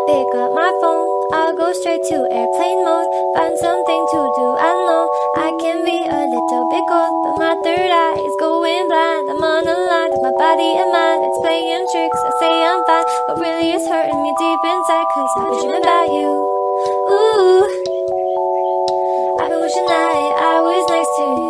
Pick up my phone, I'll go straight to airplane mode. Find something to do, I know I can be a little bit cold, but my third eye is going blind. I'm on a line with my body and mind. It's playing tricks, I say I'm fine, but really it's hurting me deep inside, cause I've been dreaming about you. Ooh, I've been wishing that I was next to you.